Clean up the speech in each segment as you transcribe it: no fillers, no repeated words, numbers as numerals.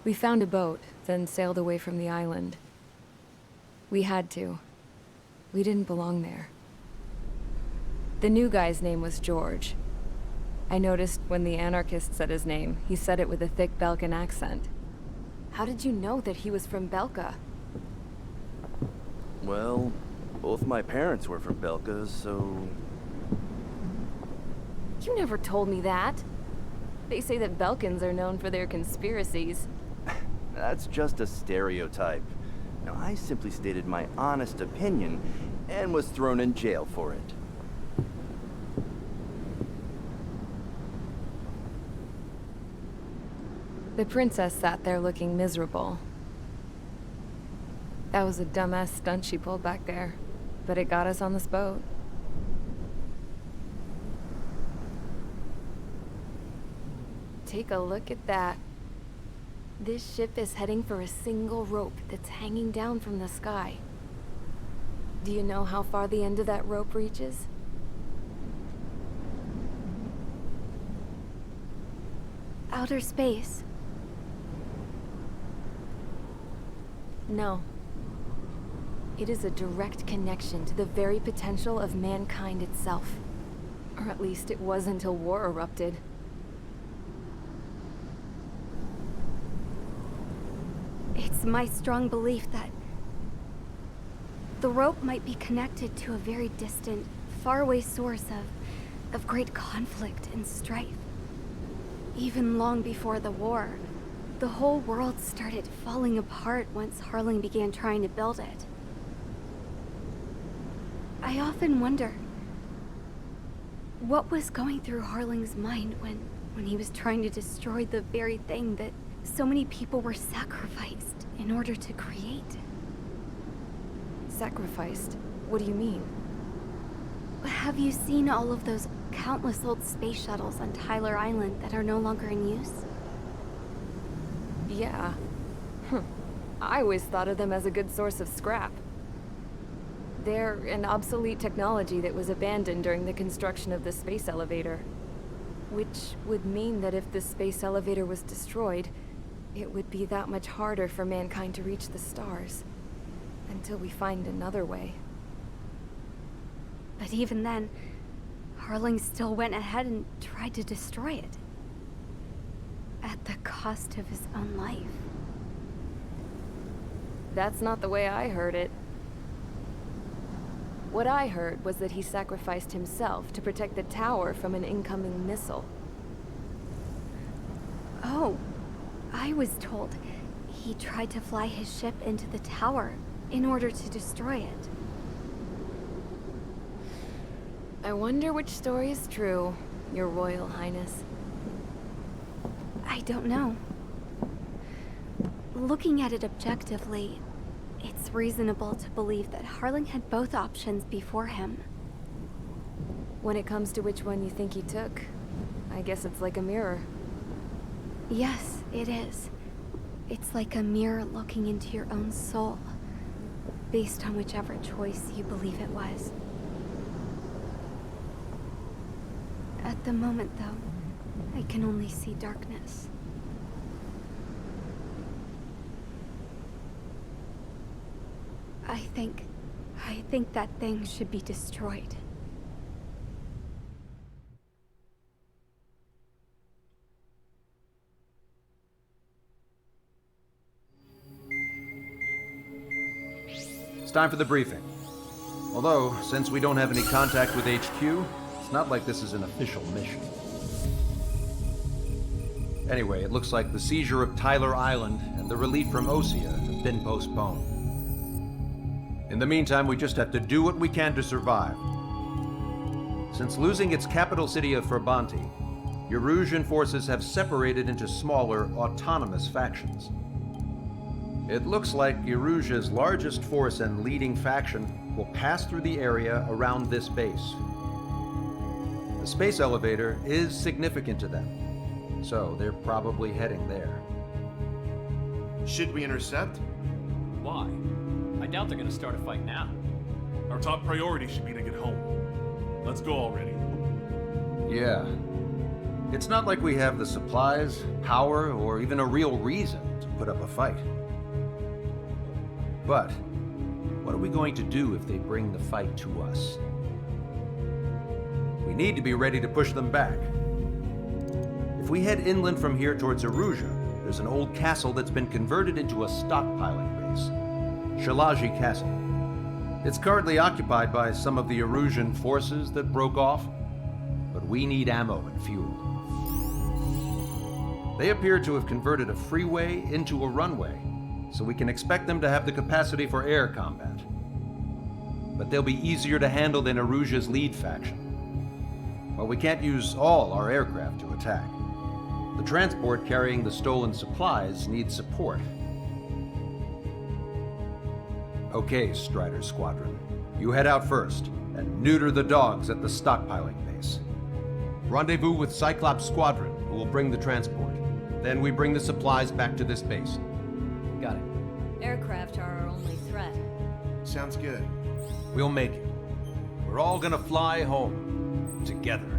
We found a boat, then sailed away from the island. We had to. We didn't belong there. The new guy's name was George. I noticed when the anarchist said his name, he said it with a thick Belkan accent. How did you know that he was from Belka? Well, both my parents were from Belka, so... You never told me that. They say that Belkans are known for their conspiracies. That's just a stereotype. Now, I simply stated my honest opinion and was thrown in jail for it. The princess sat there looking miserable. That was a dumbass stunt she pulled back there, but it got us on this boat. Take a look at that. This ship is heading for a single rope that's hanging down from the sky. Do you know how far the end of that rope reaches? Outer space. No. It is a direct connection to the very potential of mankind itself. Or at least it was until war erupted. It's my strong belief that the rope might be connected to a very distant, faraway source of great conflict and strife. Even long before the war, the whole world started falling apart once Harling began trying to build it. I often wonder what was going through Harling's mind when he was trying to destroy the very thing that so many people were sacrificed in order to create. Sacrificed? What do you mean? Have you seen all of those countless old space shuttles on Tyler Island that are no longer in use? Yeah. I always thought of them as a good source of scrap. They're an obsolete technology that was abandoned during the construction of the space elevator. Which would mean that if the space elevator was destroyed, it would be that much harder for mankind to reach the stars. Until we find another way. But even then, Harling still went ahead and tried to destroy it. At the cost of his own life. That's not the way I heard it. What I heard was that he sacrificed himself to protect the tower from an incoming missile. Oh, I was told he tried to fly his ship into the tower in order to destroy it. I wonder which story is true, Your Royal Highness. I don't know. Looking at it objectively, it's reasonable to believe that Harling had both options before him. When it comes to which one you think he took, I guess it's like a mirror. Yes, it is. It's like a mirror looking into your own soul, based on whichever choice you believe it was. At the moment, though, I can only see darkness. I think that thing should be destroyed. It's time for the briefing. Although, since we don't have any contact with HQ, it's not like this is an official mission. Anyway, it looks like the seizure of Tyler Island and the relief from Osea have been postponed. In the meantime, we just have to do what we can to survive. Since losing its capital city of Ferbanti, Erusian forces have separated into smaller, autonomous factions. It looks like Erusia's largest force and leading faction will pass through the area around this base. The space elevator is significant to them, so they're probably heading there. Should we intercept? Why? I doubt they're gonna start a fight now. Our top priority should be to get home. Let's go already. Yeah. It's not like we have the supplies, power, or even a real reason to put up a fight. But what are we going to do if they bring the fight to us? We need to be ready to push them back. If we head inland from here towards Erusia, there's an old castle that's been converted into a stockpiling base. Shalaji Castle. It's currently occupied by some of the Erusian forces that broke off, but we need ammo and fuel. They appear to have converted a freeway into a runway, so we can expect them to have the capacity for air combat. But they'll be easier to handle than Erusia's lead faction. Well, we can't use all our aircraft to attack. The transport carrying the stolen supplies needs support. Okay, Strider Squadron. You head out first, and neuter the dogs at the stockpiling base. Rendezvous with Cyclops Squadron, who will bring the transport. Then we bring the supplies back to this base. Got it. Aircraft are our only threat. Sounds good. We'll make it. We're all gonna fly home. Together.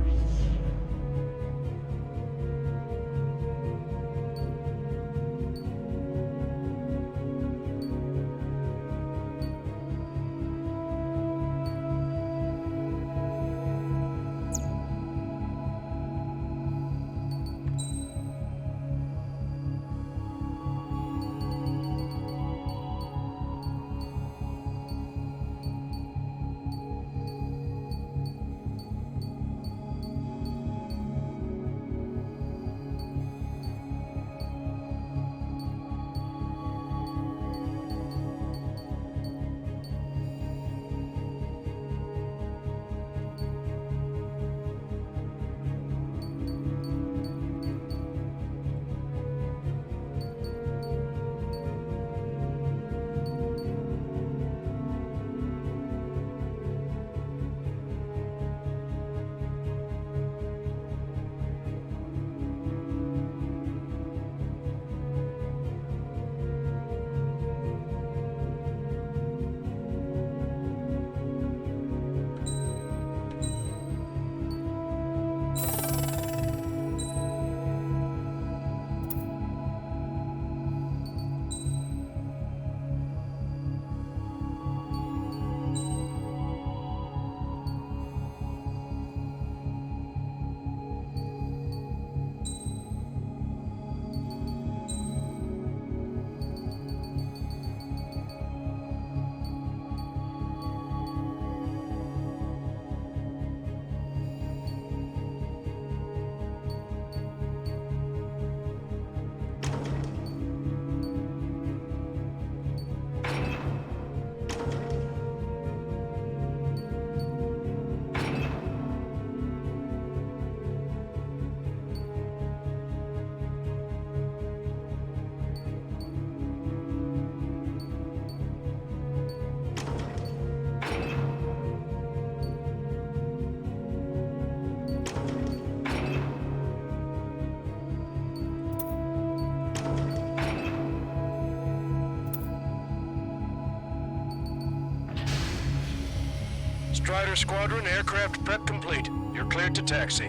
Strider Squadron, aircraft prep complete. You're cleared to taxi.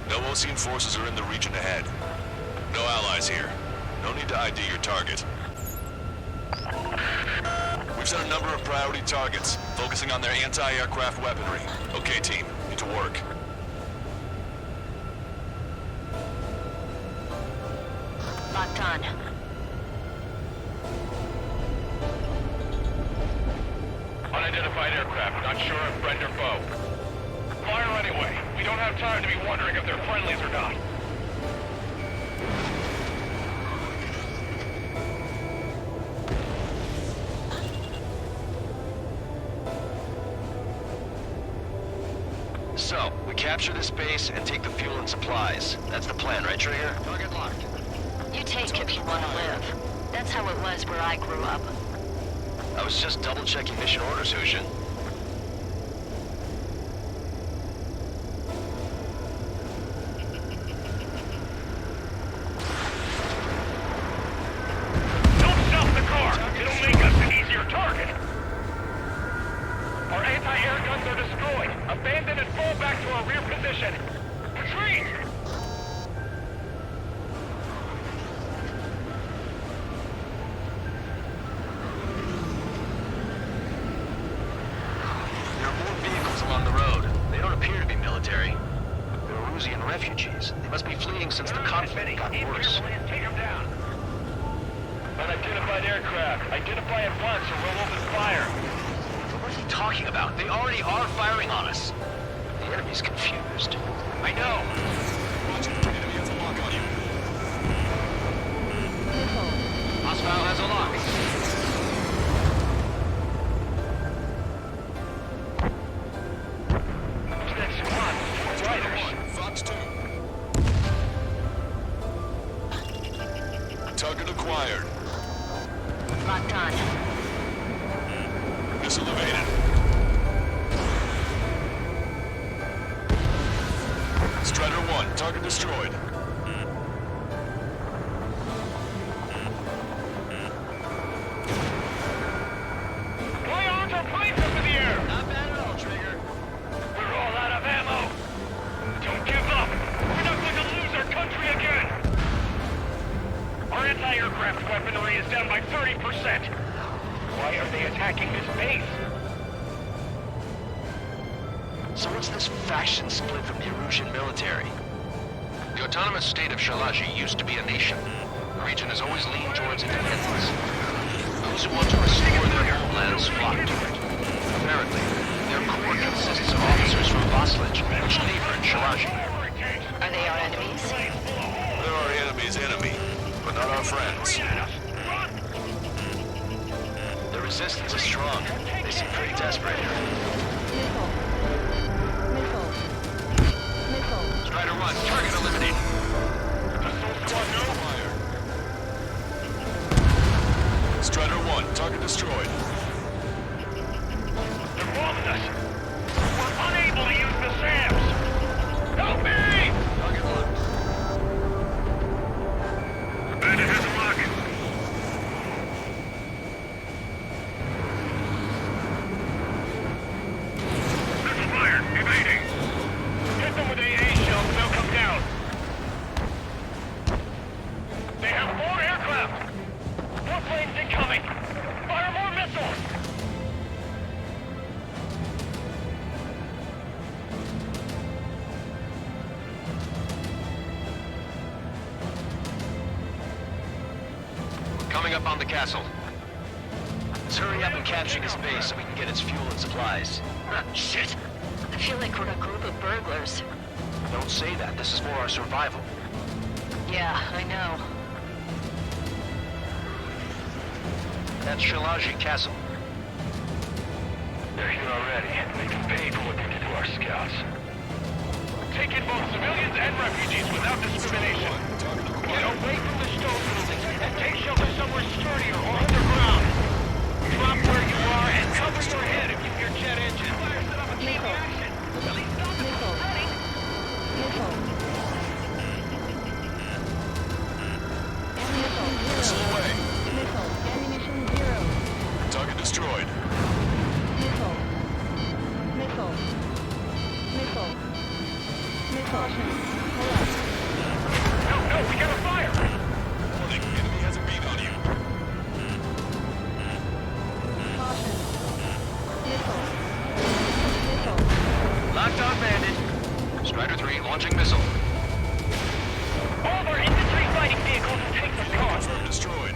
No Osean forces are in the region ahead. No allies here. No need to ID your target. We've set a number of priority targets, focusing on their anti-aircraft weaponry. Okay, team, get to work. Locked on. Unidentified aircraft, not sure if friend or foe. Fire anyway. We don't have time to be wondering if they're friendlies or not. So, we capture this base and take the fuel and supplies. That's the plan, right, Trigger? Target locked. You take if you want to live. That's how it was where I grew up. I was just double-checking mission orders, Hushin. Don't stop the car! It'll make us an easier target! abandon and fall back to our rear position. Retreat! There are more vehicles along the road. They don't appear to be military. They're Erusian refugees. They must be fleeing since the conflict got worse. Take them down. Unidentified aircraft. Identify at once or we'll open fire. What is he talking about? They already are firing on us. The enemy's confused. I know. Roger. Enemy has a lock on you. Hostile has a lock. Next squad. Riders. Fox 2. Target acquired. Locked on. Missile evaded. Strider 1, target destroyed. Fly arms are planes up in the air. Not bad at all, Trigger. We're all out of ammo. Don't give up. We're not going to lose our country again. Our anti-aircraft weaponry is down by 30%. Why are they attacking this base? So what's this faction split from the Erusian military? The autonomous state of Shalaji used to be a nation. The region has always leaned towards independence. Those who want to restore their homelands flock to it. Apparently, their core consists of officers from Vaslij, which neighbor Shalaji. Are they our enemies? They're our enemy's enemy, but not our friends. The resistance is strong. They seem pretty desperate here. Strider 1, target eliminated. Strider 1, target destroyed. They're bombing us. We're unable to use the SAMs. Help me! Target locked. Bandit has a lock. Missile fired. Evading. Hit them with AA shells and they'll come down. They have 4 aircraft. 4 planes incoming. Fire more missiles. Coming up on the castle. Let's hurry up and capture this base so we can get its fuel and supplies. Shit. I feel like we're a group of burglars. Don't say that. This is for our survival. Yeah, I know. That's Shalaji Castle. They're here already. They can pay for what they did to our scouts. Take in both civilians and refugees without discrimination. Get away from the stone buildings and take shelter somewhere sturdier or underground. Drop where you are and cover your head if you hear jet engines. Fire set up a chain reaction. Release stop the running. Missile away. Target destroyed. No, we got a fire. Warning, enemy has a beat on you. Locked on bandit. Strider 3, launching missile. All of our infantry fighting vehicles will take the car. Confirm destroyed.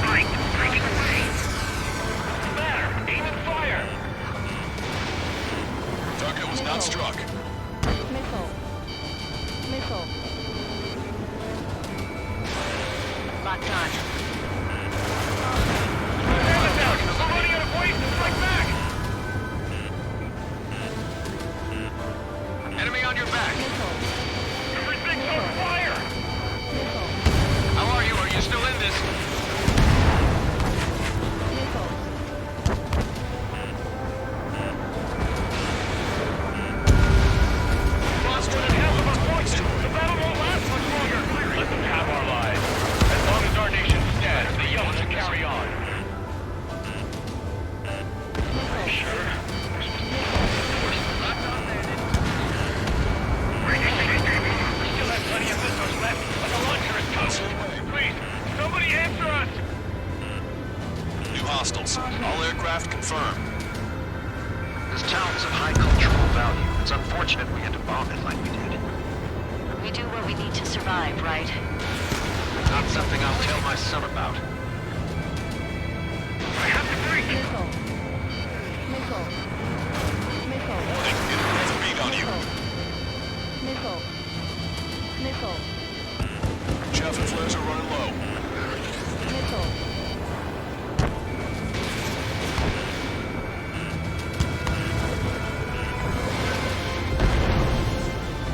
Right, breaking away. What's the matter? Aim and fire. Target was not struck. Locked on. Stand down. We're running out of ways to strike back. Enemy on your back. Everything's on fire. How are you? Are you still in this? Lost more than half of our forces. The battle won't last much longer. Let them have our lives. As long as our nation stands, the yellow should carry on. bomb it like we did. We do what we need to survive, right? Not something I'll tell my son about. I have to break! Warning, enemy has a beat on you. Chaff and flares are running low.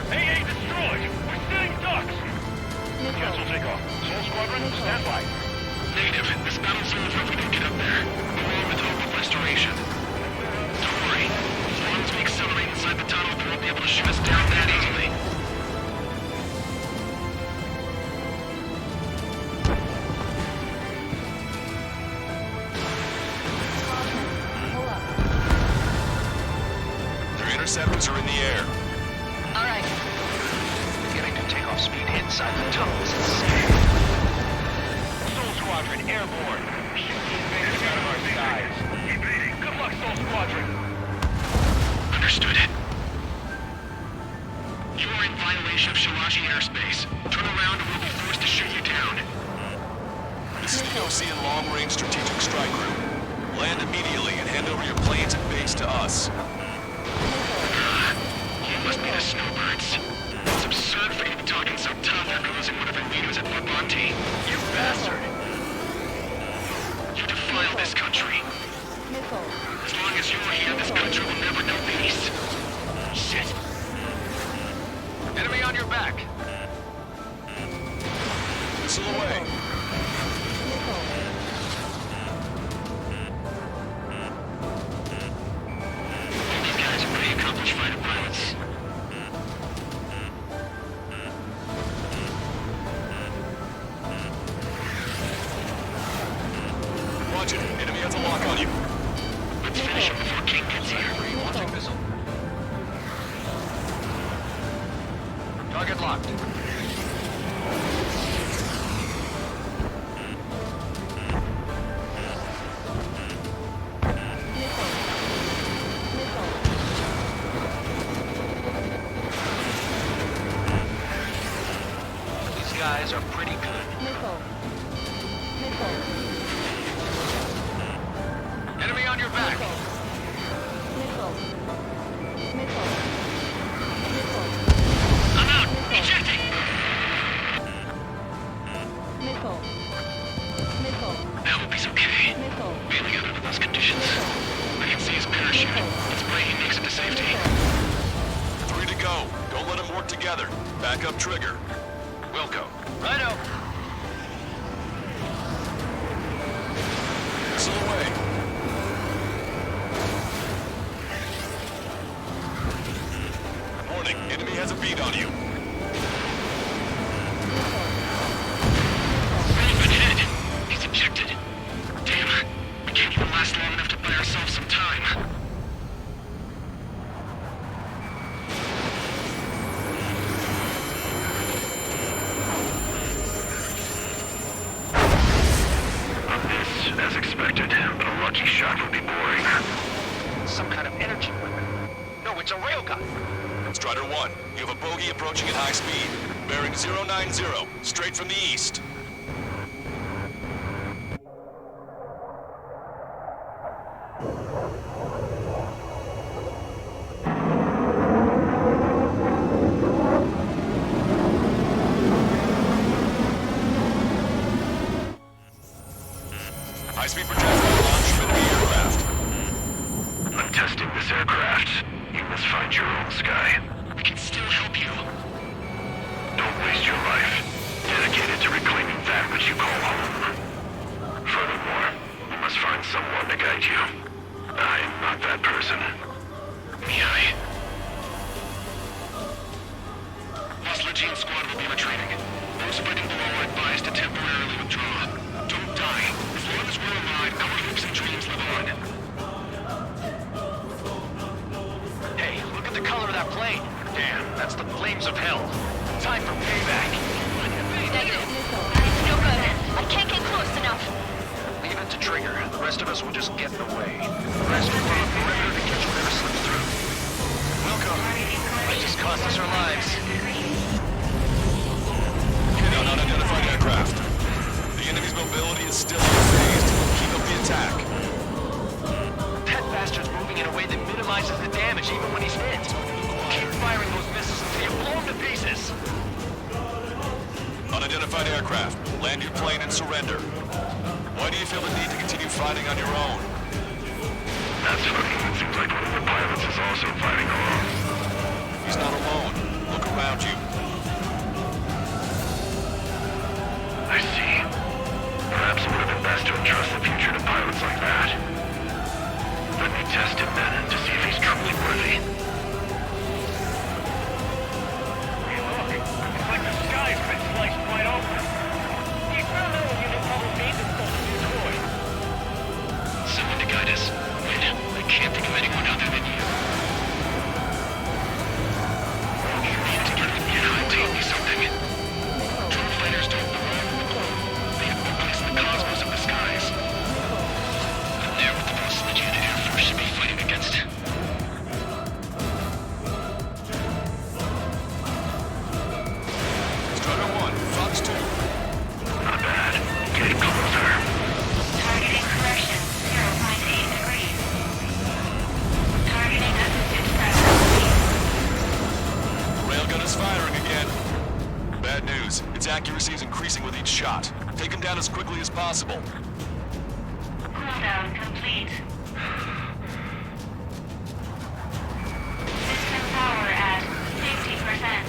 AA destroyed! We're sitting ducks! Cancel takeoff. Soul Squadron, stand by. Negative. This battle zone if we don't get up there. Along with hope of restoration. Don't worry. As long as we accelerate inside the tunnel, they won't be able to shoot us down that easily. Their interceptors are in the air. All right. Getting to takeoff speed inside the tunnel is insane. Soul Squadron, airborne. Shoot the invaders out of our skies. Evading. Good luck, Soul Squadron. Understood. You are in violation of Shalashi airspace. Turn around and we'll be forced to shoot you down. This is the Ocean Long-Range Strategic Strike Group. Land immediately and hand over your planes and base to us. You must be the snowbirds. It's absurd for you to be talking so tough after losing one of your leaders at Babante. You bastard! You defile this country. As long as you're here, this country will never know peace. Shit. Enemy on your back. Missile away. These guys are pretty accomplished fighter pilots. Watch it. Enemy has a lock on you. Let's finish him before King gets here. Launching missile. Target locked. These guys are pretty good. Enemy on your back. I'm out! Ejecting! I hope he's okay. Bailing out under those conditions. I can see his parachute. Let's pray he makes it to safety. 3 to go. Don't let them work together. Back up trigger. Wilco. Righto. Missile away. Warning, enemy has a beat on you. Open hit! He's ejected. Damn, we can't even last long enough to buy ourselves some time. As expected, but a lucky shot would be boring. Some kind of energy weapon. No, it's a railgun. Strider 1, you have a bogey approaching at high speed. Bearing 090, straight from the east. High-speed projectile launch from enemy aircraft. I'm testing this aircraft. You must find your own sky. We can still help you. Don't waste your life. Dedicated to reclaiming that which you call home. Furthermore, you must find someone to guide you. I am not that person. Mihai. Lost Legion squad will be retreating. Those fighting below are advised to temporarily withdraw. Don't die. As long as we're alive, our hopes and dreams live on. Hey, look at the color of that plane. Damn, that's the flames of hell. Time for payback. Negative. It's no good. I can't get close enough. Leave it to Trigger. The rest of us will just get in the way. The rest will run a perimeter to catch whatever slips through. Welcome. Welcome. Might just cost us our lives. Hit on unidentified aircraft. The enemy's mobility is still unfazed. Keep up the attack. That bastard's moving in a way that minimizes the damage even when he's hit. Keep firing those missiles until you blow him to pieces. Unidentified aircraft. Land your plane and surrender. Why do you feel the need to continue fighting on your own? That's funny. It seems like one of the pilots is also fighting alone. He's not alone. Look around you. I see. Perhaps it would have been best to entrust the future to pilots like that. Let me test him then to see if he's truly worthy. Hey, look. It's like the sky's been sliced wide open. You found out when you didn't follow me to pull the new toy. Someone to guide us. Wait, I can't think of anyone other than you. You need to tell me something. Drone fighters don't belong with the globe. They have witnessed the cosmos of the skies. And they're what the most legit Air Force should be fighting against. Strider 1, Fox 2. Not bad. Getting closer. Targeting correction, 0.8 degrees. Targeting assisted pressure. Railgun is firing again. Bad news. Its accuracy is increasing with each shot. Take him down as quickly as possible. Cooldown complete. System power at 50%.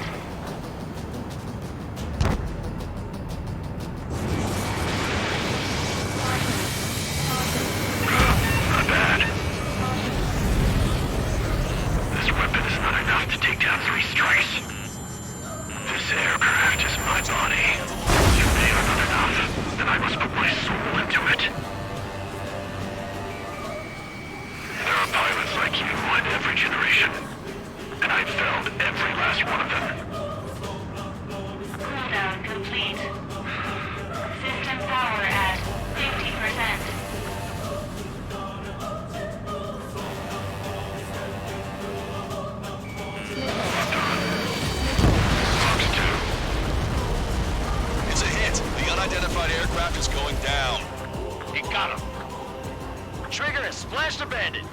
Not bad. This weapon is not enough to take down 3 strikes. This aircraft is my body. If they are not enough, then I must put my soul into it. There are pilots like you in every generation, and I've felled every last one of them. Cooldown complete. System power at 50%. Fox 2. It's a hit. The unidentified aircraft is going down. You got him. Trigger and splash the bandit.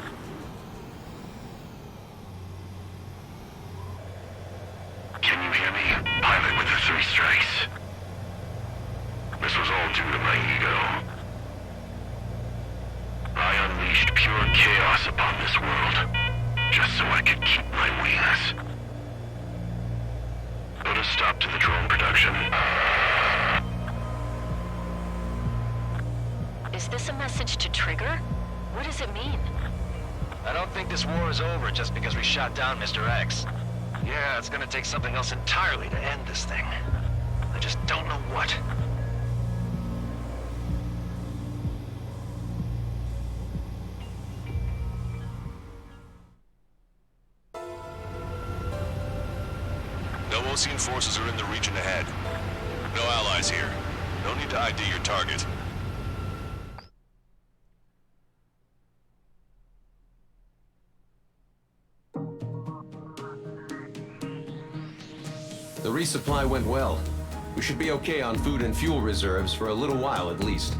Can you hear me? Pilot with the 3 strikes. This was all due to my ego. I unleashed pure chaos upon this world, just so I could keep my wings. Put a stop to the drone production. Is this a message to Trigger? What does it mean? I don't think this war is over just because we shot down Mr. X. Yeah, it's gonna take something else entirely to end this thing. I just don't know what. No Osean forces are in the region ahead. No allies here. No need to ID your target. The resupply went well. We should be okay on food and fuel reserves for a little while at least.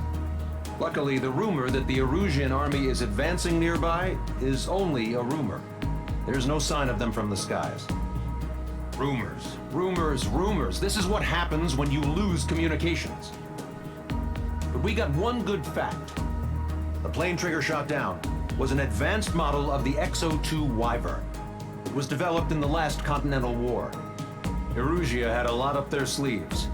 Luckily, the rumor that the Erusian army is advancing nearby is only a rumor. There's no sign of them from the skies. Rumors, rumors, rumors. This is what happens when you lose communications. But we got one good fact. The plane Trigger shot down was an advanced model of the XO-2 Wyvern. It was developed in the last Continental War. Erusia had a lot up their sleeves.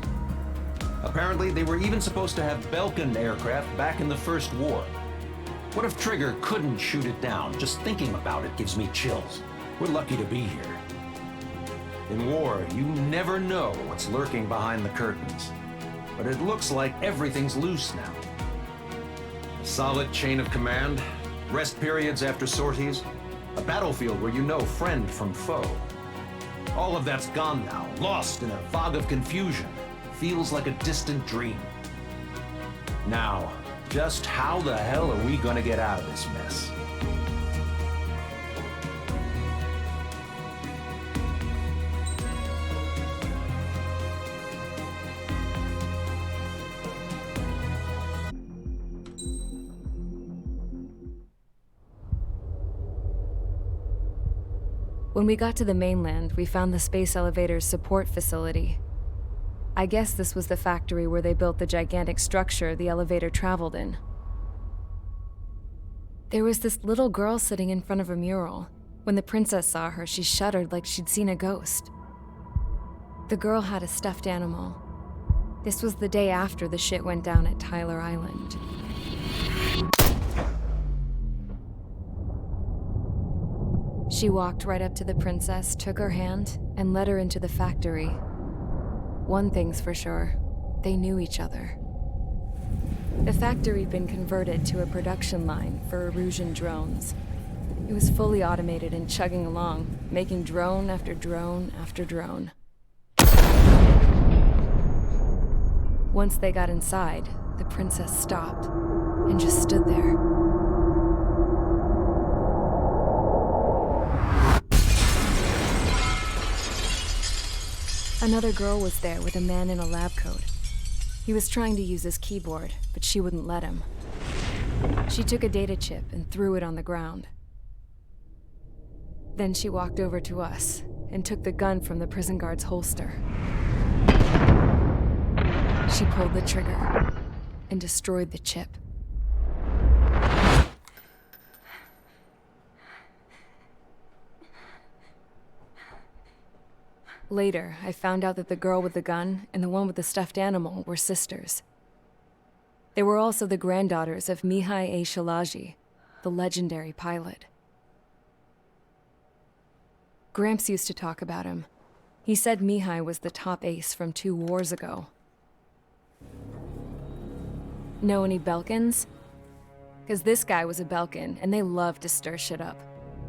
Apparently, they were even supposed to have Belkin aircraft back in the First War. What if Trigger couldn't shoot it down? Just thinking about it gives me chills. We're lucky to be here. In war, you never know what's lurking behind the curtains. But it looks like everything's loose now. A solid chain of command, rest periods after sorties, a battlefield where you know friend from foe. All of that's gone now, lost in a fog of confusion. Feels like a distant dream. Now, just how the hell are we gonna get out of this mess? When we got to the mainland, we found the space elevator's support facility. I guess this was the factory where they built the gigantic structure the elevator traveled in. There was this little girl sitting in front of a mural. When the princess saw her, she shuddered like she'd seen a ghost. The girl had a stuffed animal. This was the day after the shit went down at Tyler Island. She walked right up to the princess, took her hand, and led her into the factory. One thing's for sure, they knew each other. The factory'd been converted to a production line for Erusian drones. It was fully automated and chugging along, making drone after drone after drone. Once they got inside, the princess stopped and just stood there. Another girl was there with a man in a lab coat. He was trying to use his keyboard, but she wouldn't let him. She took a data chip and threw it on the ground. Then she walked over to us and took the gun from the prison guard's holster. She pulled the trigger and destroyed the chip. Later, I found out that the girl with the gun and the one with the stuffed animal were sisters. They were also the granddaughters of Mihai A. Shalaji, the legendary pilot. Gramps used to talk about him. He said Mihai was the top ace from 2 wars ago. Know any Belkans? Because this guy was a Belkan, and they love to stir shit up.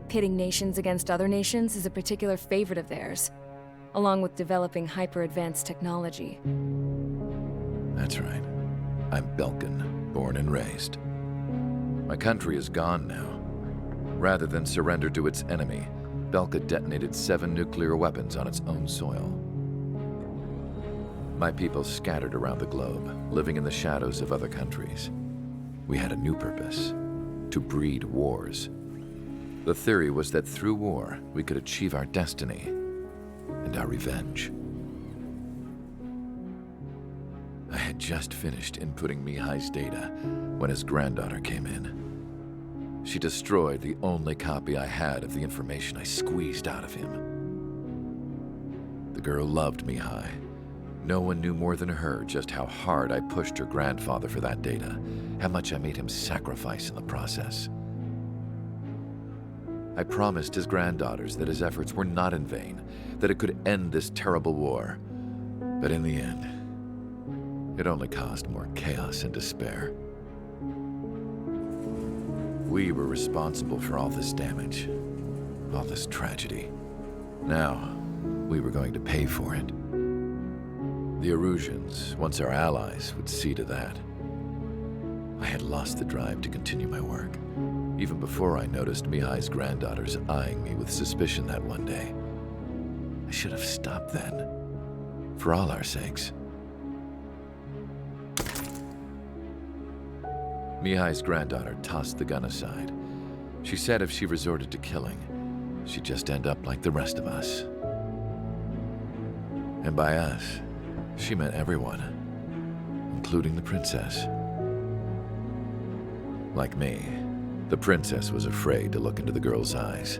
Pitting nations against other nations is a particular favorite of theirs, along with developing hyper-advanced technology. That's right. I'm Belkan, born and raised. My country is gone now. Rather than surrender to its enemy, Belka detonated 7 nuclear weapons on its own soil. My people scattered around the globe, living in the shadows of other countries. We had a new purpose: to breed wars. The theory was that through war, we could achieve our destiny and our revenge. I had just finished inputting Mihai's data when his granddaughter came in. She destroyed the only copy I had of the information I squeezed out of him. The girl loved Mihai. No one knew more than her just how hard I pushed her grandfather for that data, how much I made him sacrifice in the process. I promised his granddaughters that his efforts were not in vain, that it could end this terrible war. But in the end, it only caused more chaos and despair. We were responsible for all this damage, all this tragedy. Now, we were going to pay for it. The Erusians, once our allies, would see to that. I had lost the drive to continue my work, even before I noticed Mihai's granddaughters eyeing me with suspicion that one day. I should have stopped then, for all our sakes. Mihai's granddaughter tossed the gun aside. She said if she resorted to killing, she'd just end up like the rest of us. And by us, she meant everyone, including the princess. Like me, the princess was afraid to look into the girl's eyes.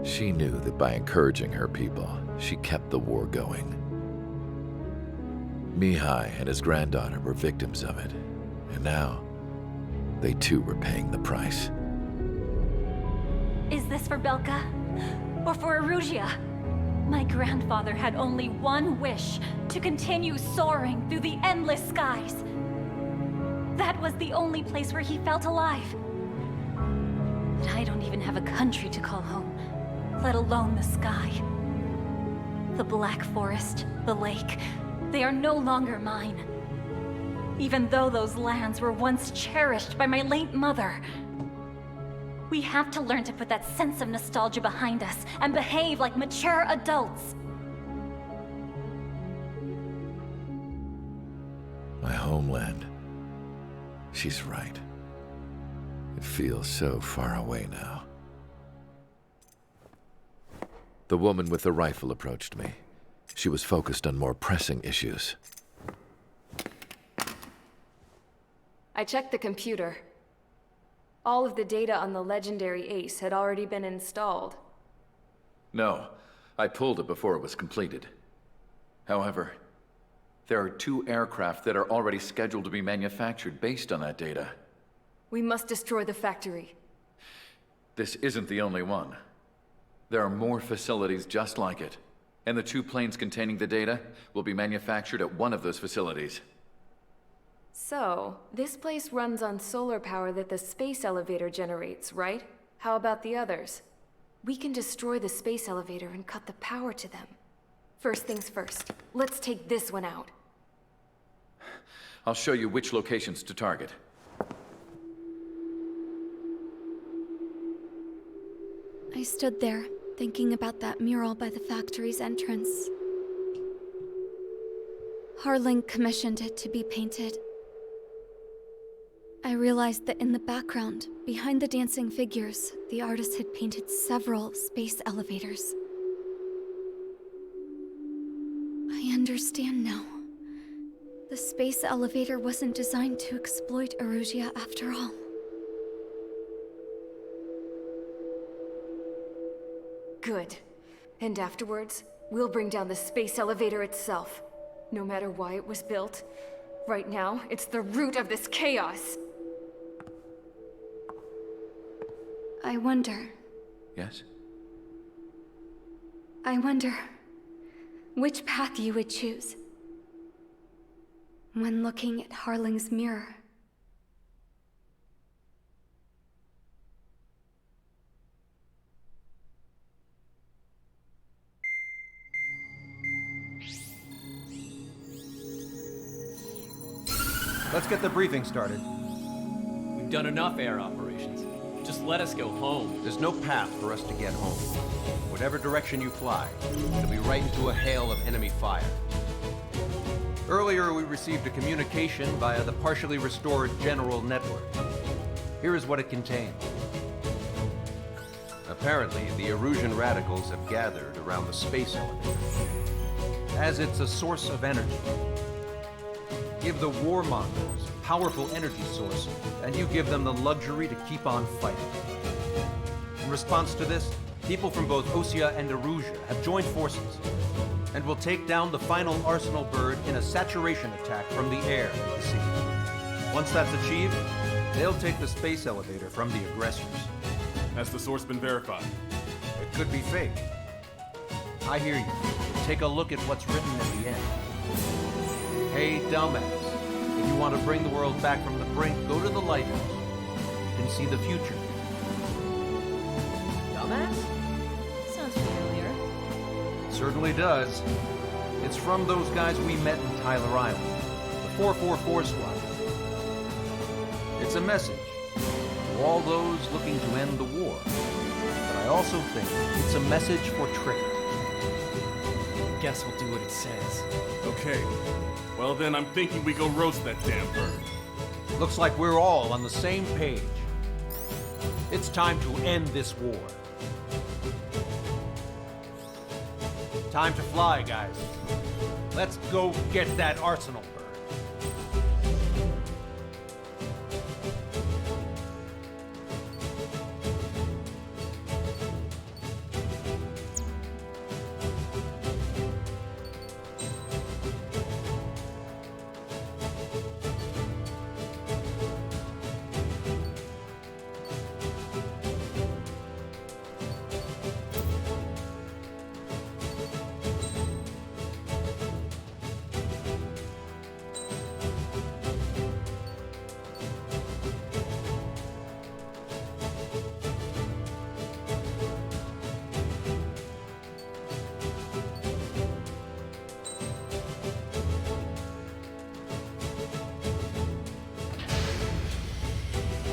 She knew that by encouraging her people, she kept the war going. Mihai and his granddaughter were victims of it, and now, they too were paying the price. Is this for Belka? Or for Erusia? My grandfather had only one wish: to continue soaring through the endless skies. That was the only place where he felt alive. But I don't even have a country to call home, let alone the sky. The Black Forest, the lake, they are no longer mine. Even though those lands were once cherished by my late mother. We have to learn to put that sense of nostalgia behind us and behave like mature adults. My homeland. She's right. It feels so far away now. The woman with the rifle approached me. She was focused on more pressing issues. I checked the computer. All of the data on the legendary Ace had already been installed. No, I pulled it before it was completed. However, there are 2 aircraft that are already scheduled to be manufactured based on that data. We must destroy the factory. This isn't the only one. There are more facilities just like it, and the 2 planes containing the data will be manufactured at one of those facilities. So, this place runs on solar power that the space elevator generates, right? How about the others? We can destroy the space elevator and cut the power to them. First things first, let's take this one out. I'll show you which locations to target. I stood there, thinking about that mural by the factory's entrance. Harling commissioned it to be painted. I realized that in the background, behind the dancing figures, the artist had painted several space elevators. I understand now. The space elevator wasn't designed to exploit Erusia after all. Good. And afterwards, we'll bring down the space elevator itself. No matter why it was built, right now, it's the root of this chaos. I wonder Yes? which path you would choose when looking at Harling's mirror. Let's get the briefing started. We've done enough air operations. Just let us go home. There's no path for us to get home. Whatever direction you fly, it'll be right into a hail of enemy fire. Earlier, we received a communication via the partially restored general network. Here is what it contained. Apparently, the Erusian radicals have gathered around the space elevator, as it's a source of energy. Give the warmongers a powerful energy source, and you give them the luxury to keep on fighting. In response to this, people from both Osea and Erusia have joined forces, and will take down the final Arsenal bird in a saturation attack from the air to the sea. Once that's achieved, they'll take the space elevator from the aggressors. Has the source been verified? It could be fake. I hear you. Take a look at what's written at the end. Hey, dumbass. If you want to bring the world back from the brink, go to the lighthouse. You can see the future. Dumbass? Sounds familiar. Certainly does. It's from those guys we met in Tyler Island, the 444 squad. It's a message to all those looking to end the war. But I also think it's a message for Tricker. Guess we'll do what it says. Okay. Well then, I'm thinking we go roast that damn bird. Looks like we're all on the same page. It's time to end this war. Time to fly, guys. Let's go get that Arsenal bird.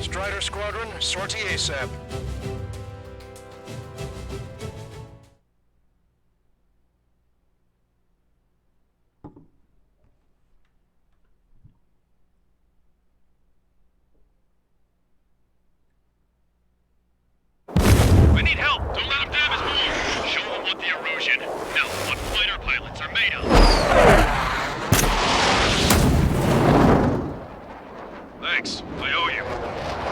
Strider Squadron, sortie ASAP. We need help! Don't let them damage more! Show them what the are made of. Thanks. I owe you.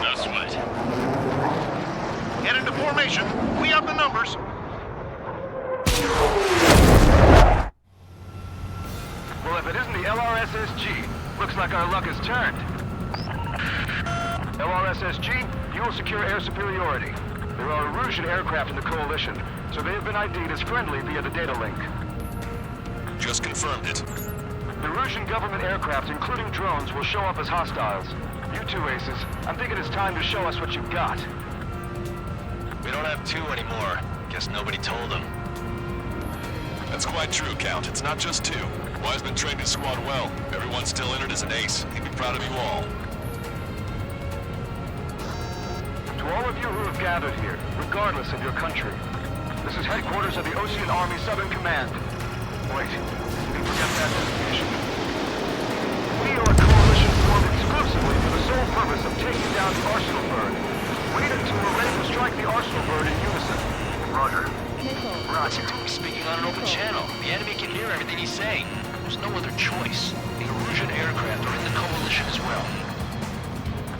No sweat. Head into formation. We up the numbers. Well, if it isn't the LRSSG, looks like our luck has turned. LRSSG, you will secure air superiority. There are Erusian aircraft in the Coalition, so they have been ID'd as friendly via the data link. Just confirmed it. The Erusian government aircraft, including drones, will show up as hostiles. You two aces, I'm thinking it's time to show us what you've got. We don't have two anymore. Guess nobody told them. That's quite true, Count. It's not just two. Wiseman trained his squad well. Everyone's still in it as an ace. He'd be proud of you all. To all of you who have gathered here, regardless of your country, this is headquarters of the Ocean Army Southern Command. Wait, you forget that designation. We are a coalition formed exclusively for the sole purpose of taking down the Arsenal Bird. Wait until we're ready to strike the Arsenal Bird in unison. Roger. What's he doing speaking on an open channel? The enemy can hear everything he's saying. There's no other choice. The Erusian aircraft are in the Coalition as well.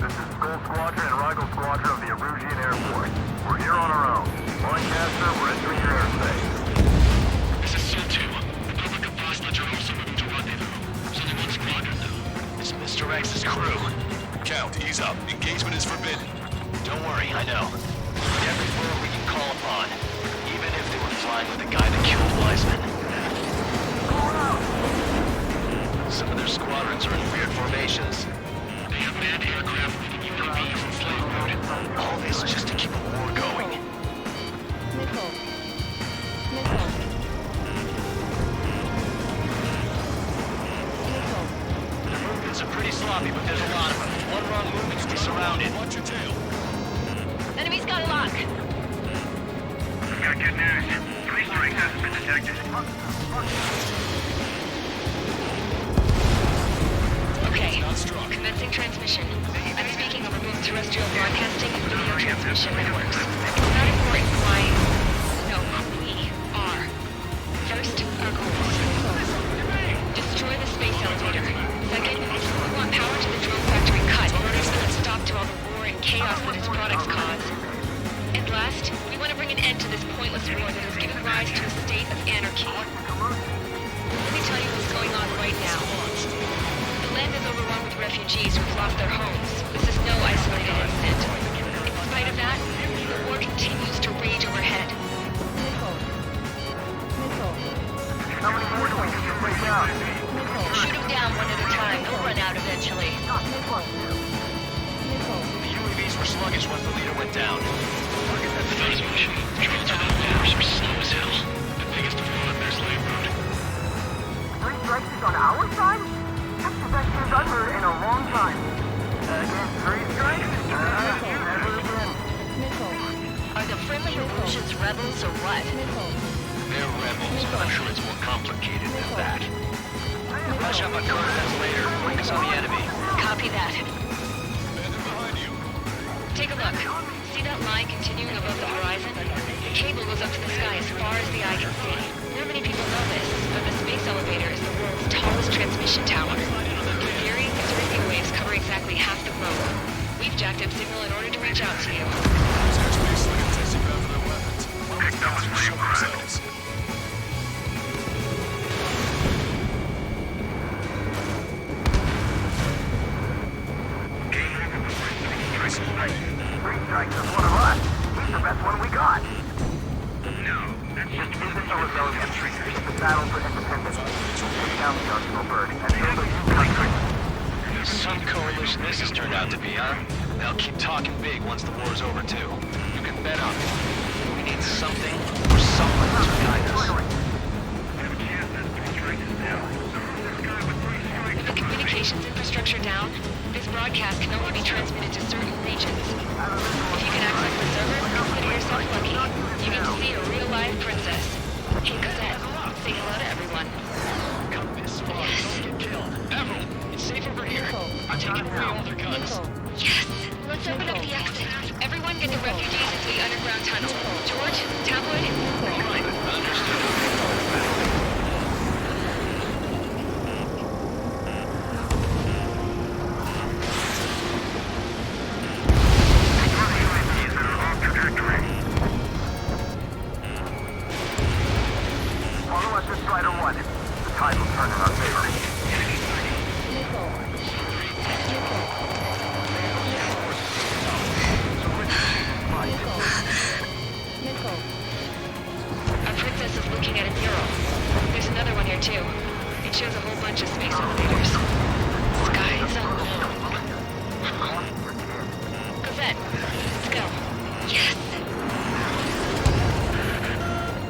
This is Skull Squadron and Rigel Squadron of the Erusian Air Force. We're here on our own. Lancaster, we're entering your airspace. This is SIL-2. The public of Bosnich are also moving to rendezvous. So they want squadron now. It's Mr. X's crew. Count, ease up. Engagement is forbidden. Don't worry, I know. Every form we can call upon. Even if they were flying with the guy that killed Wiseman. Some of their squadrons are in weird formations. They have manned aircraft with UAVs and slave mode. All this just to keep a war going. The movements are pretty sloppy, but there's a lot of them. One wrong move and you're surrounded. Watch your tail. Enemy's got a lock. I've got good news. Three strikes hasn't been detected. Okay, commencing transmission. I'm speaking over both terrestrial broadcasting and video transmission networks. It's not important why... No, we are. First, our goals. Destroy the space elevator. Second, we want power to the drone factory cut in order to put a stop to all the war and chaos that its products cause. And last, we want to bring an end to this pointless war that has given rise to a state of anarchy. Let me tell you what's going on right now. The land is overrun with refugees who've lost their homes. This is no isolated incident. In spite of that, the war continues to rage overhead. How many more do we need to break down? Shoot them down one at a time. They'll run out eventually. The UAVs were sluggish once the leader went down. Those mission. Drones are not fast or slow as hell. The biggest of all on their slave road. 3 strikes is on our side? That's the best news I've heard in a long time. Again, 3 strikes? Never again. Are the friendly Erusians rebels or what? They're rebels, but I'm sure it's more complicated than that. Rush up on coordinates later. Focus on the enemy. Copy that. Bandit behind you. Take a look. See that line continuing above the horizon? The cable goes up to the sky as far as the eye can see. Not many people know this, but the space elevator is the world's tallest transmission tower. In theory, its radio waves cover exactly half the globe. We've jacked up signal in order to reach out to you. Those airspace like a testing ground for their weapons. Well, show themselves. Three strikes is one of us. He's the best one we got. No, that's This isn't a rebellion. It's a battle for independence. Take down the Arsenal Bird and build a new country. Some coalition this has turned out to be, huh? They'll keep talking big once the war's over, too. You can bet on it. We need something or someone to guide us. With the communications infrastructure down, this broadcast can only be transmitted to certain regions. If you can access the server, consider yourself lucky. You get to see a real-life princess. Hey, Cosette, say hello to everyone. Come this far, don't get killed. Avril, it's safe over here. I'm taking away all their guns. Yes! Let's open up the exit. Everyone get the refugees into the underground tunnel. George, Tabloid? All right, understood. tide will turn in our favor. Our princess is looking at a mural. There's another one here too. It shows a whole bunch of space elevators. Skies unknown. Cosette, let's go. Yes!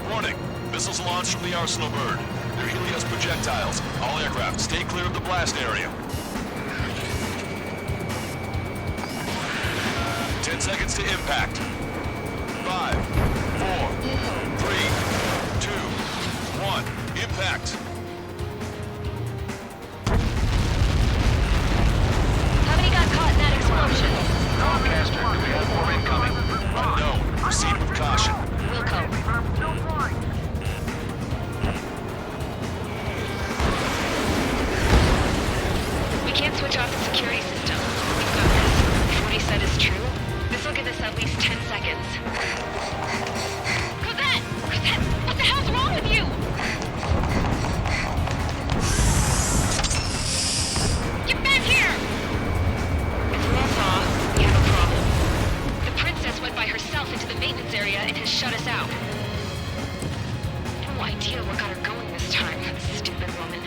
Warning. Missiles launched from the Arsenal bird. They're Helios projectiles. All aircraft, stay clear of the blast area. 10 seconds to impact. 5, 4, 3, 2, 1. Impact. How many got caught in that explosion? Comcaster, do we have more incoming? Unknown. Proceed with caution. Wilco. We can't switch off the security system. We've got this. If what he said is true, this will give us at least 10 seconds. Cosette! Cosette! What the hell's wrong with you? Get back here! If we're all saw, we have a problem. The princess went by herself into the maintenance area and has shut us out. No idea what got her going this time, stupid woman.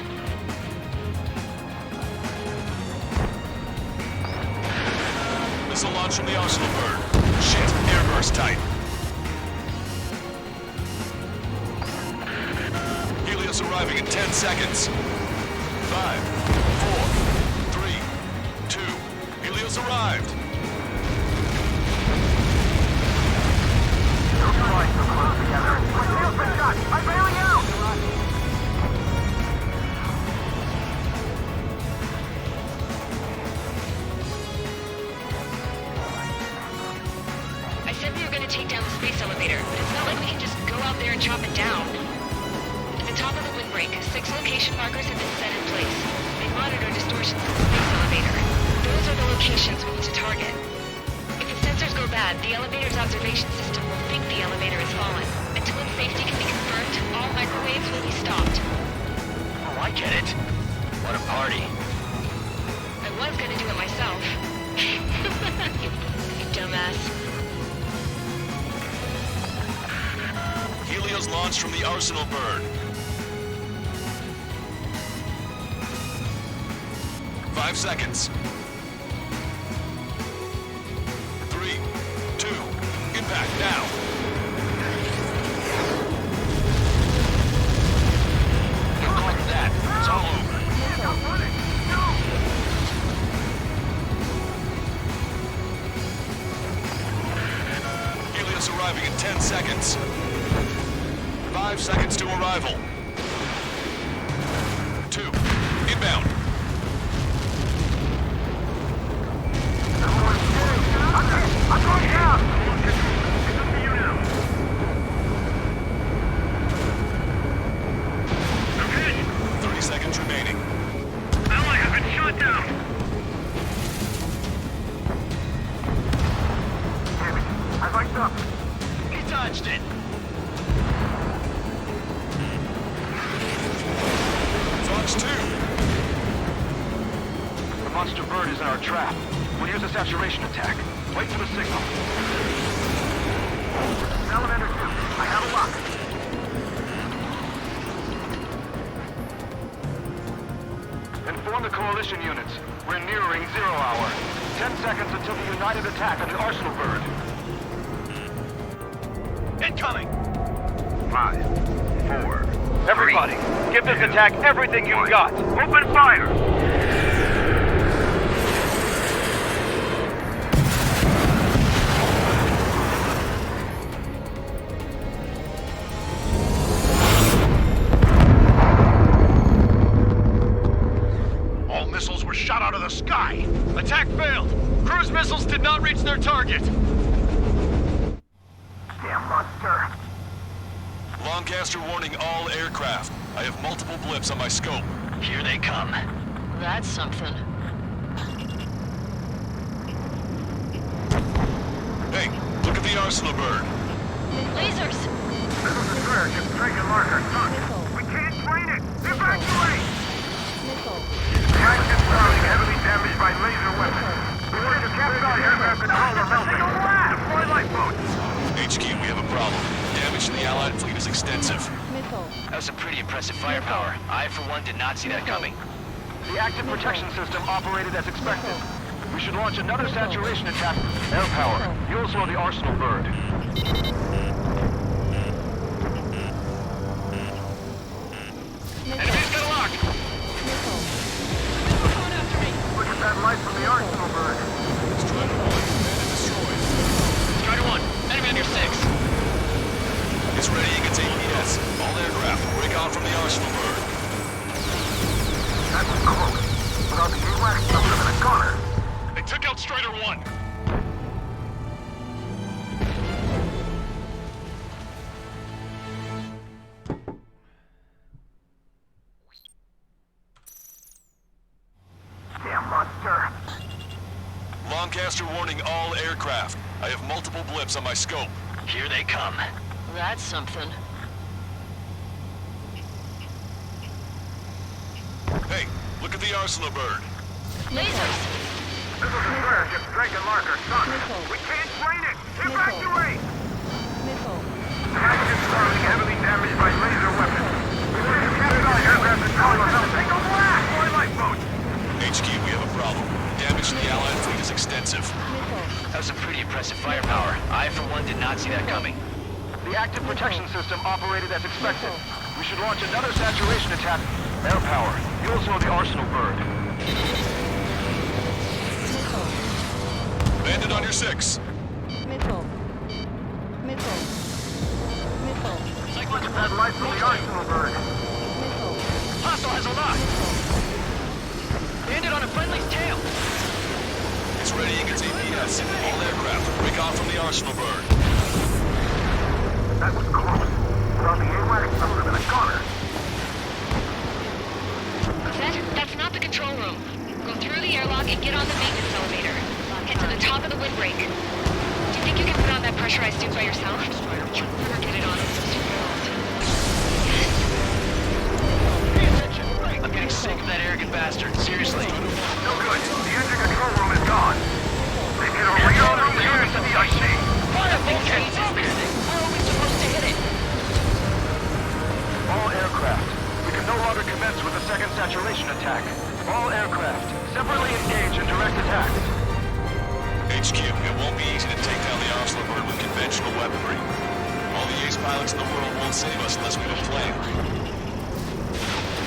Missile launch from the Arsenal bird. Shit, airburst type. Helios arriving in 10 seconds. 5, 4, 3, 2. Helios arrived. Those flights are close together. My tail's been shot! I'm bailing out! I said we were gonna take down the space elevator, but it's not like we can just go out there and chop it down. At the top of the windbreak, 6 location markers have been set in place. They monitor distortions of the space elevator. Those are the locations we need to target. If the sensors go bad, the elevator's observation system will think the elevator has fallen. Until its safety can be confirmed, all microwaves will be stopped. Oh, I get it. What a party. I was gonna do it myself. You dumbass. Helios launched from the Arsenal bird. 5 seconds. 3, 2, impact now. Just like that. It's all over. Helios arriving in 10 seconds. 5 seconds to arrival. 2, inbound. I'm going down! It's up to you now. Okay. 30 seconds remaining. Ally has been shot down! Damn it. I lights up. He dodged it. Fox 2. The monster bird is in our trap. We'll use a saturation attack. Wait for the signal. Salamander 2, I have a lock. Inform the coalition units. We're nearing 0 hour. 10 seconds until the united attack on the Arsenal bird. Incoming. 5, 4. Everybody, give this attack everything you've got. Open fire! All missiles were shot out of the sky. Attack failed. Cruise missiles did not reach their target. Damn monster. Lancaster warning all aircraft. I have multiple blips on my scope. Here they come. That's something. Hey, look at the Arsenal bird. Lasers! This is the surge. It's taking marker. We can't train it. Evacuate! Allied fleet is extensive. That was some pretty impressive firepower. I, for one, did not see that coming. The active protection system operated as expected. We should launch another saturation attack. Air power. You'll slow the arsenal bird. Enemies got locked! Look at that light from the arsenal bird. Strider 1, enemy on your 6. It's readying its APS. All aircraft, break on from the arsenal bird. That was close. But on the AWACS, I would have been a goner. They took out Strider 1. Damn monster. Lancaster warning all aircraft. I have multiple blips on my scope. Here they come. That's something. Hey, look at the arsenal bird. Lasers! Missiles and flares get strike and marker. Son, we can't train it! Evacuate! Hassium is currently heavily damaged by laser weapons. We want to capture the aircraft and power them. Take a blast! Twilight boat! HQ, we have a problem. Damage to the Allied fleet is extensive. That was some pretty impressive firepower. I, for one, did not see that coming. The active protection system operated as expected. We should launch another saturation attack. Air power. You'll slow the arsenal bird. Bandit on your 6. Look at that light from the arsenal bird. Hostile has a lock! Bandit on a friendly's tail! It's readying its APS. All aircraft, break off from the arsenal bird. That was close. But on the AWACS, I would have been a goner. That's not the control room. Go through the airlock and get on the maintenance elevator. Head to the top of the windbreak. Do you think you can put on that pressurized suit by yourself? You'll never get it on. It's just too fast. Pay attention! I'm getting sick of that arrogant bastard. Seriously. No good. The engine control room is gone. They've hit a radar from the air to the IC. Fire bullshit! How are we supposed to hit it? All aircraft. We can no longer commence with the second saturation attack. All aircraft, separately engage in direct attack. HQ, it won't be easy to take down the arsenal bird with conventional weaponry. All the ace pilots in the world won't save us unless we have a plan.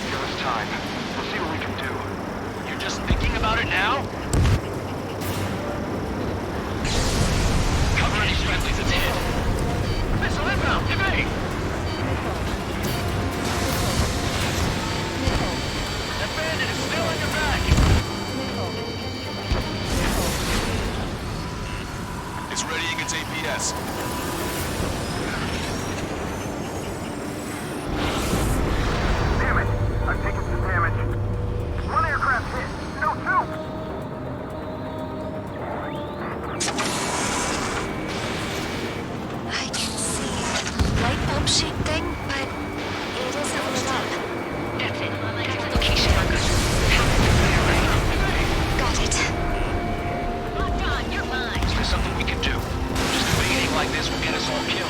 Give us time. We'll see what we can do. You're just thinking about it now? Cover any friendlies, it's hit. Missile inbound, evade! That bandit is still on your back! It's readying its APS. Damn it! I've taken some damage. One aircraft hit. No, two! I can see a light bulb shaped thing, but it isn't lit up. That's it. That's the location marker. Got it. Locked on, you're mine. Is there something we can do? Just doing anything like this will get us all killed.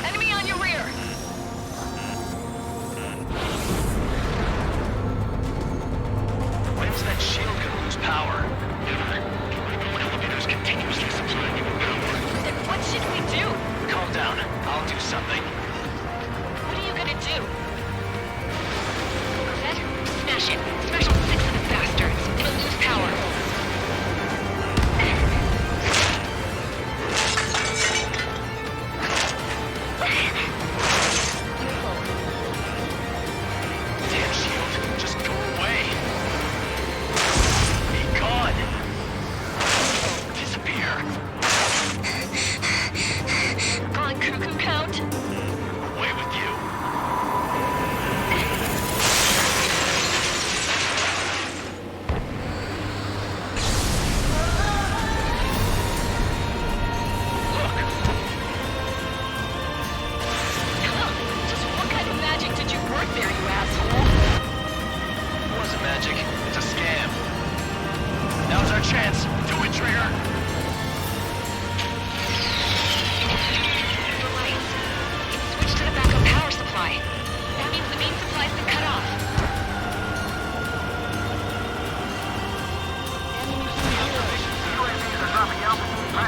Enemy on your rear. When's that shield gonna lose power? Never. Elevators continuously supplying you with power. Then what should we do? Calm down. I'll do something. What are you gonna do? Set? Smash it. Smash all 6 of the bastards. It'll lose power. Damn shield. Just go away. Be gone. Disappear. Gone cuckoo count? The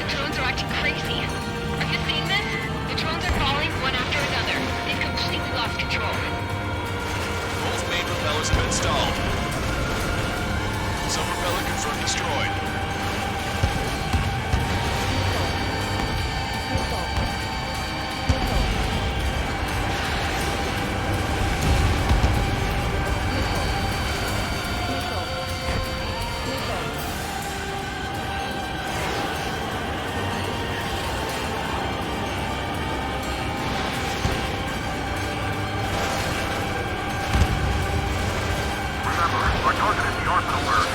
drones are acting crazy. Are you seeing this? The drones are falling one after another. They've completely lost control. Both main propellers have been stalled. Sub-propeller confirmed destroyed. Our target is the arsenal bird.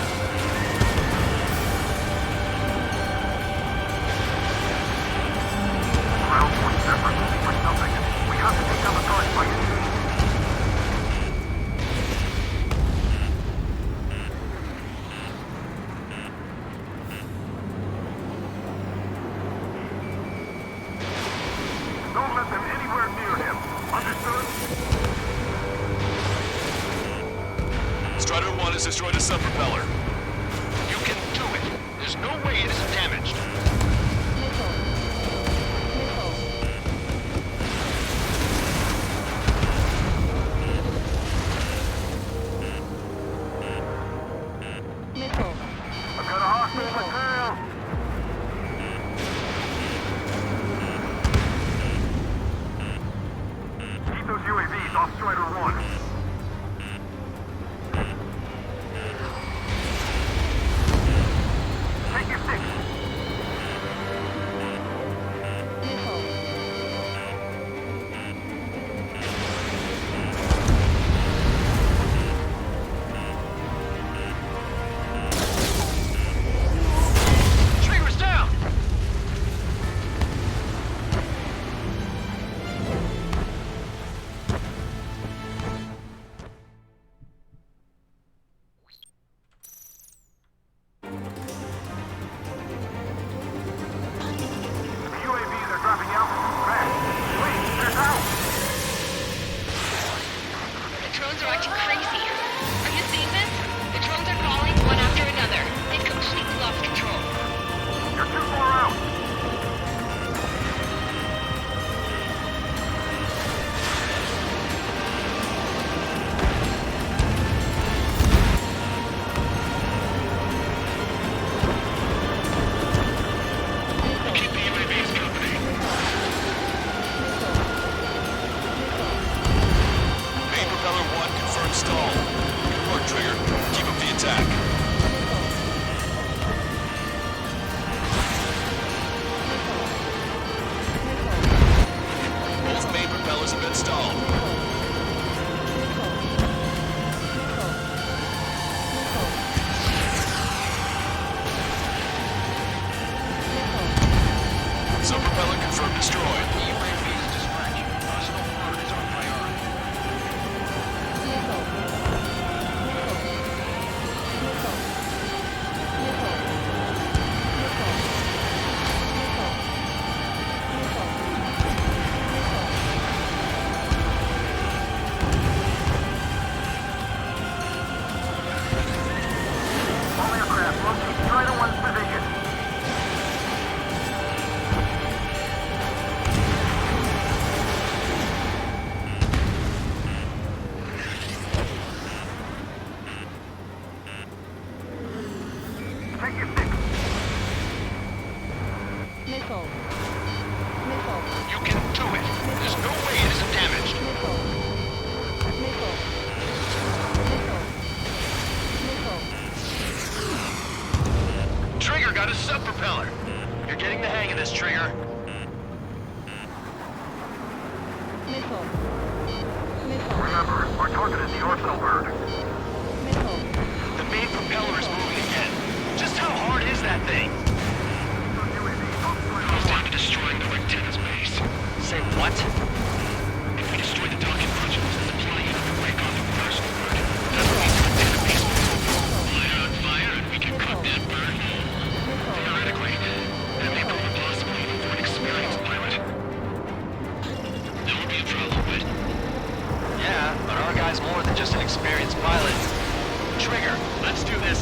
Ground force effort looking for something. We have to take down the target by any means. Don't let them anywhere near him. Understood? Strider 1 has destroyed a sub-propeller. You can do it. There's no way it isn't damaged. I've got a hospital material. Keep those UAVs off Strider 1. Take your six. Trigger's down! The UAVs are dropping out. Back. Wait, they're out. The drones are acting crazy. Are you seeing this? The drones are falling one after another. They've completely lost control. You're too far out. Keep the UAVs company. Main propeller 1 confirmed stall. Good work, Trigger. Keep up the attack. Both main propellers have been stalled. Sub-propeller confirmed destroyed. UAV's distraction. Hostile bird is our priority. All aircraft locate Strider 1's position. Take your six. You can do it. There's no way it isn't damaged. Trigger got a sub-propeller. You're getting the hang of this, Trigger. Remember, our target is the arsenal bird. The main propeller is moving again. Just how hard is that thing? Comes down to destroying the lieutenant's base. Say what? If we destroy the docking modules, there's a plane that will break onto the arsenal bird. That means the lieutenant base will light it on fire and we can cut that bird. Theoretically, that may prove impossible even for an experienced pilot. That would be a problem, but Yeah, but our guy's more than just an experienced pilot. Trigger, Let's do this.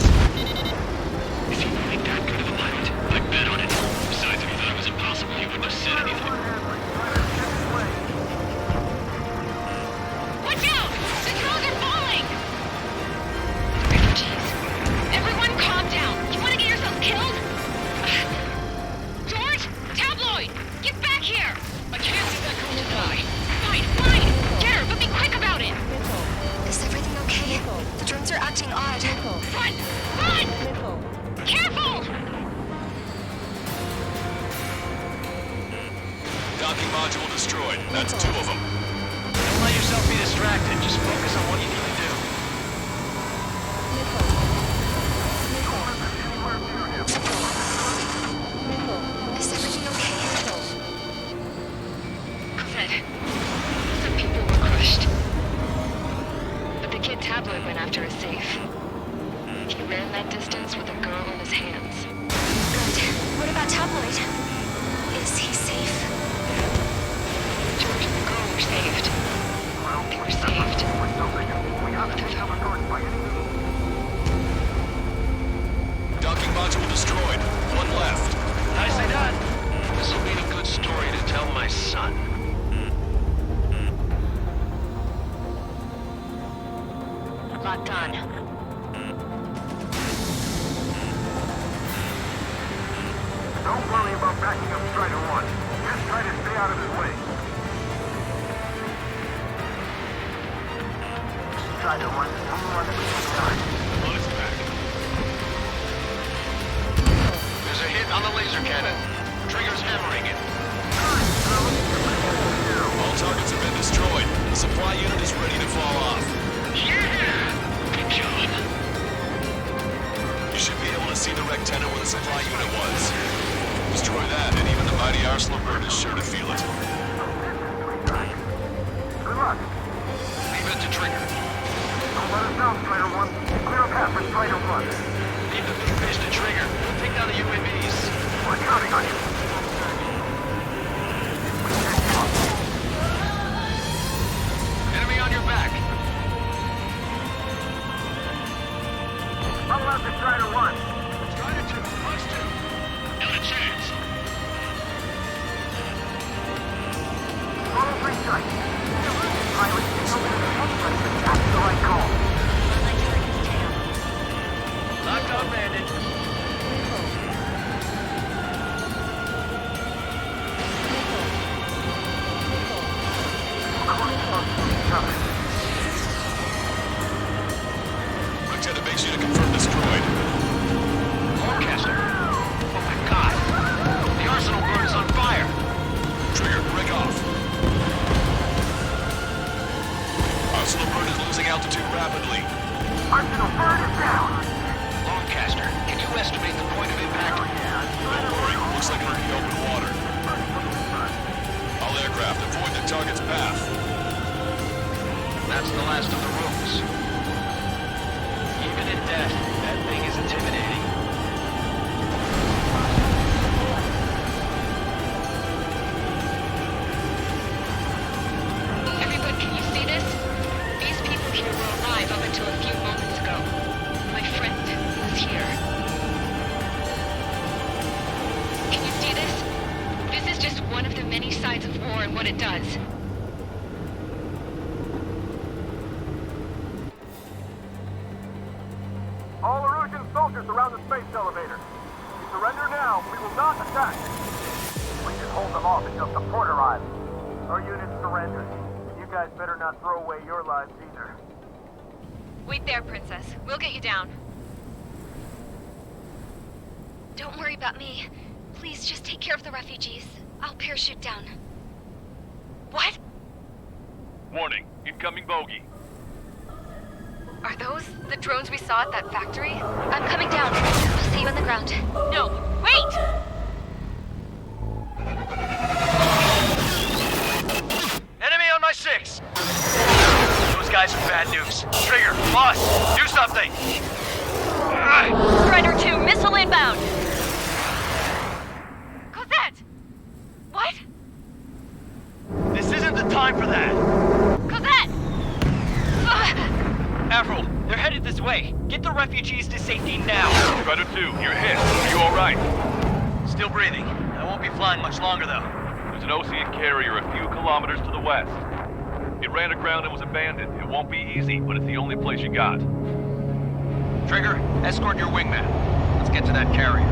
Is he really that good of a pilot? I'd bet on it. Besides, if he thought it was impossible, he wouldn't have said anything. Watch out! The drones are falling! Refugees. Everyone calm down. You want to get yourself killed? George? Tabloid! Get back here! I can't leave that girl to die. Fine, fine! Get her, but be quick about it! Is everything okay? The drones are acting odd. Run! Run! Careful! Docking module destroyed. That's 2 of them. Don't let yourself be distracted. Just focus on what you need to do. Is everything okay? Said, some people were crushed. But the kid Tabloid went after a safe. He ran that distance with a girl in his hands. Good. What about Tabloid? Is he safe? George and the girl were saved. They were saved. Docking module destroyed. 1 left. Nicely done. This'll be a good story to tell my son. Locked on. Don't worry about backing up Strider 1. Just try to stay out of his way. Strider 1, only on the side. On its back. There's a hit on the laser cannon. Trigger's hammering it. All targets have been destroyed. The supply unit is ready to fall off. Yeah! Good job. You should be able to see the rectenna where the supply unit was. Destroy that, and even the mighty Arsenal bird is sure to feel it. Good luck. Leave it to Trigger. Don't let us down, Strider 1. Clear a path for Strider 1. Leave the big fish to Trigger. Take down the UAVs. We're counting on you. Enemy on your back. Bubble out to Strider 1. Strider 2, close 2. Not a chance. Total free strike. The Illusion pilot is over the headlight, but that's the right call. Locked on, Bandit. Rectenna base unit confirmed destroyed. Forecaster. Oh my god. The Arsenal bird is on fire. Trigger, break off. Arsenal bird is losing altitude rapidly. Arsenal bird is down. Longcaster, can you estimate the point of impact? Don't worry, looks like we're in the open water. All aircraft, avoid the target's path. That's the last of the rooms. Even in death, that thing is intimidating. Everyone, can you see this? These people here were alive up until a few moments ago. My friend was here. Can you see this? This is just one of the many sides of war and what it does. All Erusian soldiers around the space elevator. We surrender now. We will not attack. We can hold them off until support arrives. Our unit surrenders. You guys better not throw away your lives either. Wait there, Princess. We'll get you down. Don't worry about me. Please just take care of the refugees. I'll parachute down. What? Warning, incoming bogey. Are those the drones we saw at that factory? I'm coming down. I'll see you on the ground. No, wait! Enemy on my 6! Those guys are bad news. Trigger, boss, do something! Strider 2, missile inbound! Cosette! What? This isn't the time for that! Cosette! Avril, they're headed this way. Get the refugees to safety now. Predator 2, you're hit. Are you alright? Still breathing. I won't be flying much longer, though. There's an Ocean carrier a few kilometers to the west. It ran aground and was abandoned. It won't be easy, but it's the only place you got. Trigger, escort your wingman. Let's get to that carrier.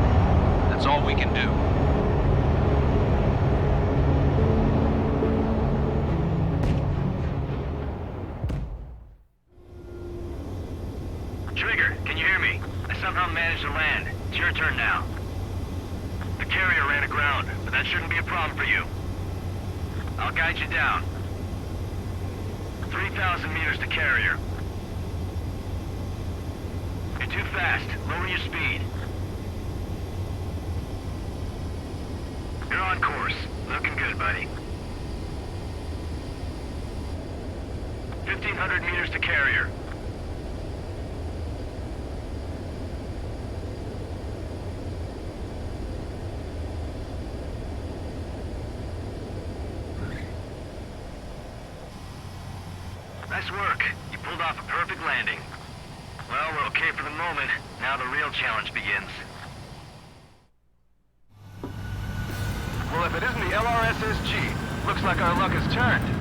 That's all we can do. Trigger, can you hear me? I somehow managed to land. It's your turn now. The carrier ran aground, but that shouldn't be a problem for you. I'll guide you down. 3,000 meters to carrier. You're too fast. Lower your speed. You're on course. Looking good, buddy. 1,500 meters to carrier. Nice work. You pulled off a perfect landing. Well, we're okay for the moment. Now the real challenge begins. Well, if it isn't the LRSSG, looks like our luck has turned.